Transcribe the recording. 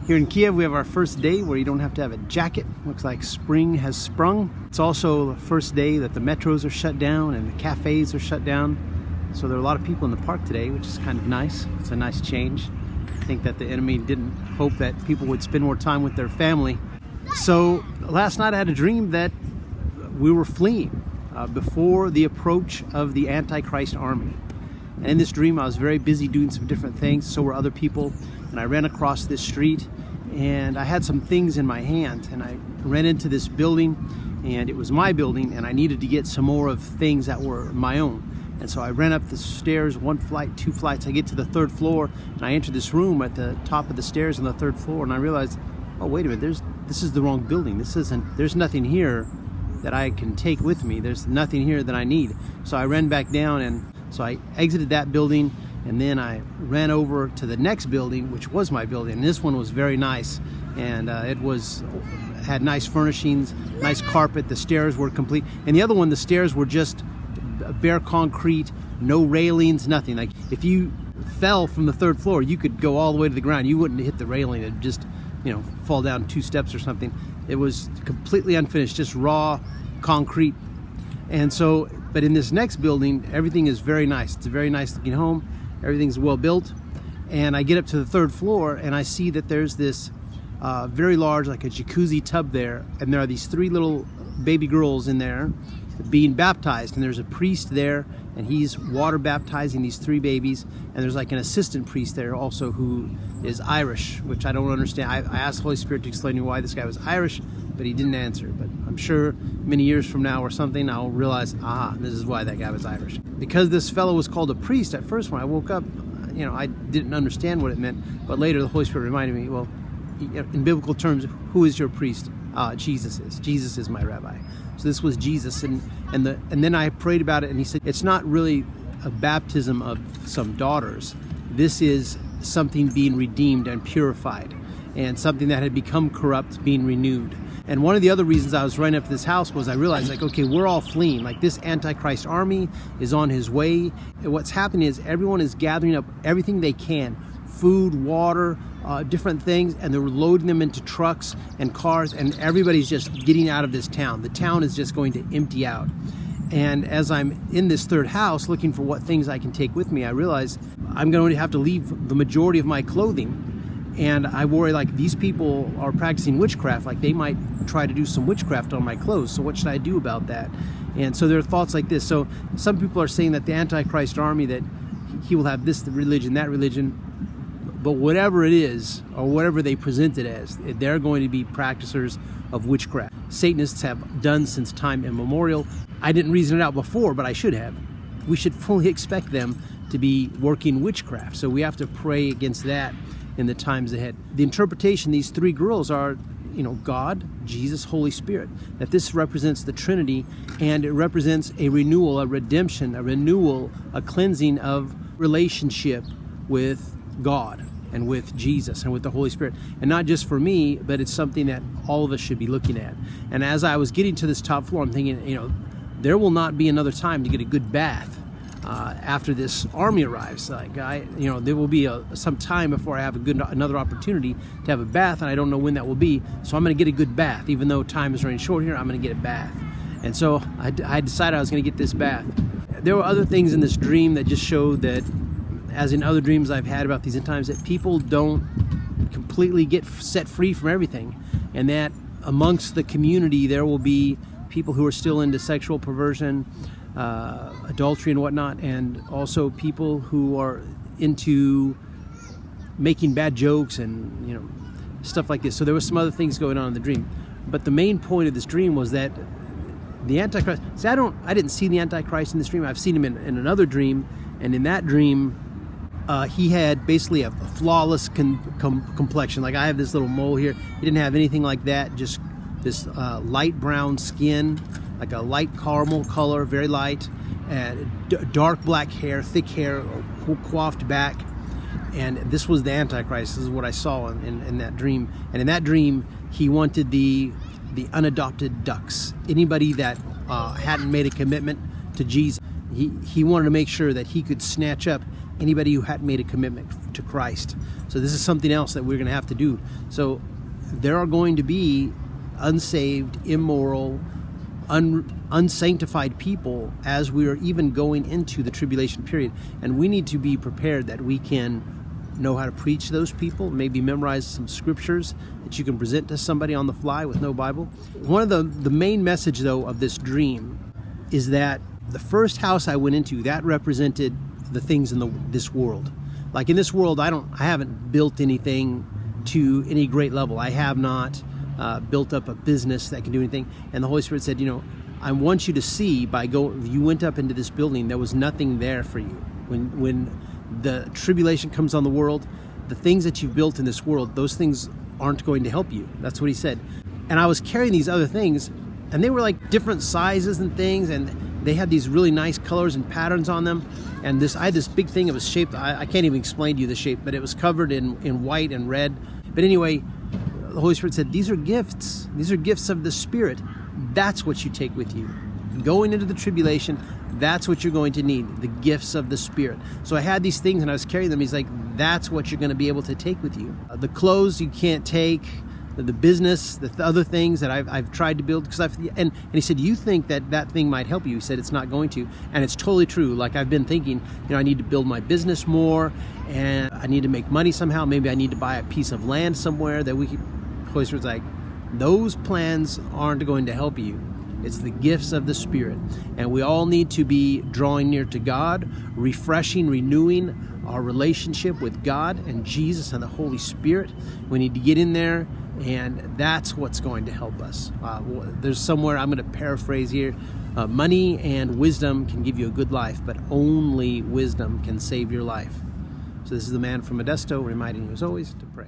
Here in Kiev, we have our first day where you don't have to have a jacket. Looks like spring has sprung. It's also the first day that the metros are shut down and the cafes are shut down. So there are a lot of people in the park today, which is kind of nice. It's a nice change. I think that the enemy didn't hope that people would spend more time with their family. So last night I had a dream that we were fleeing before the approach of the Antichrist army. And in this dream, I was very busy doing some different things. So were other people. And I ran across this street and I had some things in my hand. And I ran into this building and it was my building. And I needed to get some more of things that were my own. And so I ran up the stairs, 1 flight, 2 flights. I get to the 3rd floor and I enter this room at the top of the stairs on the 3rd floor. And I realized, oh, wait a minute, this is the wrong building. There's nothing here that I can take with me. There's nothing here that I need. So I ran back down, and so I exited that building, and then I ran over to the next building, which was my building. And this one was very nice, and had nice furnishings, nice carpet. The stairs were complete. And the other one, the stairs were just bare concrete, no railings, nothing. Like if you fell from the 3rd floor, you could go all the way to the ground. You wouldn't hit the railing. It'd just, fall down 2 steps or something. It was completely unfinished, just raw concrete. And so, but in this next building, everything is very nice. It's a very nice looking home. Everything's well built. And I get up to the 3rd floor and I see that there's this very large, like a jacuzzi tub there. And there are these 3 little baby girls in there being baptized. And there's a priest there and he's water baptizing these 3 babies. And there's like an assistant priest there also who is Irish, which I don't understand. I asked the Holy Spirit to explain to me why this guy was Irish, but he didn't answer. But I'm sure many years from now or something, I'll realize, this is why that guy was Irish. Because this fellow was called a priest at first when I woke up, I didn't understand what it meant. But later the Holy Spirit reminded me, well, in biblical terms, who is your priest? Jesus is. Jesus is my rabbi. So this was Jesus. And then I prayed about it and he said, it's not really a baptism of some daughters. This is something being redeemed and purified, and something that had become corrupt being renewed. And one of the other reasons I was running up to this house was I realized, okay, we're all fleeing. Like this Antichrist army is on his way. And what's happening is everyone is gathering up everything they can, food, water, different things, and they're loading them into trucks and cars, and everybody's just getting out of this town. The town is just going to empty out. And as I'm in this 3rd house looking for what things I can take with me, I realize I'm going to have to leave the majority of my clothing. And I worry, like, these people are practicing witchcraft. Like, they might try to do some witchcraft on my clothes. So what should I do about that? And so there are thoughts like this. So some people are saying that the Antichrist army, that he will have this religion, that religion. But whatever it is, or whatever they present it as, they're going to be practicers of witchcraft. Satanists have done since time immemorial. I didn't reason it out before, but I should have. We should fully expect them to be working witchcraft. So we have to pray against that in the times ahead. The interpretation, these 3 girls are, God, Jesus, Holy Spirit. That this represents the Trinity, and it represents a renewal, a redemption, a renewal, a cleansing of relationship with God and with Jesus and with the Holy Spirit. And not just for me, but it's something that all of us should be looking at. And as I was getting to this top floor, I'm thinking, there will not be another time to get a good bath after this army arrives. Like there will be some time before I have another opportunity to have a bath, and I don't know when that will be. So I'm going to get a good bath, even though time is running short here. I'm going to get a bath, and so I decided I was going to get this bath. There were other things in this dream that just showed that, as in other dreams I've had about these end times, that people don't completely get set free from everything, and that amongst the community there will be people who are still into sexual perversion, adultery and whatnot, and also people who are into making bad jokes and stuff like this. So there was some other things going on in the dream, but the main point of this dream was that the Antichrist. See, I didn't see the Antichrist in this dream. I've seen him in another dream, and in that dream, he had basically a flawless complexion. Like I have this little mole here. He didn't have anything like that. Just this light brown skin, like a light caramel color, very light, and dark black hair, thick hair, coiffed back. And this was the Antichrist. This is what I saw in that dream. And in that dream, he wanted the unadopted ducks, anybody that hadn't made a commitment to Jesus. He wanted to make sure that he could snatch up anybody who hadn't made a commitment to Christ. So this is something else that we're going to have to do. So there are going to be unsaved, immoral, unsanctified people as we are even going into the tribulation period. And we need to be prepared that we can know how to preach to those people, maybe memorize some scriptures that you can present to somebody on the fly with no Bible. One of the main message, though, of this dream is that the first house I went into, that represented the things in this world. Like in this world, I haven't built anything to any great level. I have not built up a business that can do anything. And the Holy Spirit said, I want you to see you went up into this building, there was nothing there for you. When the tribulation comes on the world, the things that you've built in this world, those things aren't going to help you. That's what he said. And I was carrying these other things, and they were like different sizes and things, and they had these really nice colors and patterns on them. And I had this big thing. It was shaped, I can't even explain to you the shape, but it was covered in white and red. But anyway, the Holy Spirit said, these are gifts. These are gifts of the Spirit. That's what you take with you. Going into the tribulation, that's what you're going to need, the gifts of the Spirit. So I had these things and I was carrying them. He's like, that's what you're going to be able to take with you. The clothes you can't take, the business, the other things that I've tried to build. And he said, you think that thing might help you. He said, it's not going to. And it's totally true. Like I've been thinking, I need to build my business more, and I need to make money somehow. Maybe I need to buy a piece of land somewhere that we could. Holy Spirit's like, those plans aren't going to help you. It's the gifts of the Spirit. And we all need to be drawing near to God, refreshing, renewing our relationship with God and Jesus and the Holy Spirit. We need to get in there, and that's what's going to help us. There's somewhere, I'm going to paraphrase here, money and wisdom can give you a good life, but only wisdom can save your life. So this is the man from Modesto reminding you as always to pray.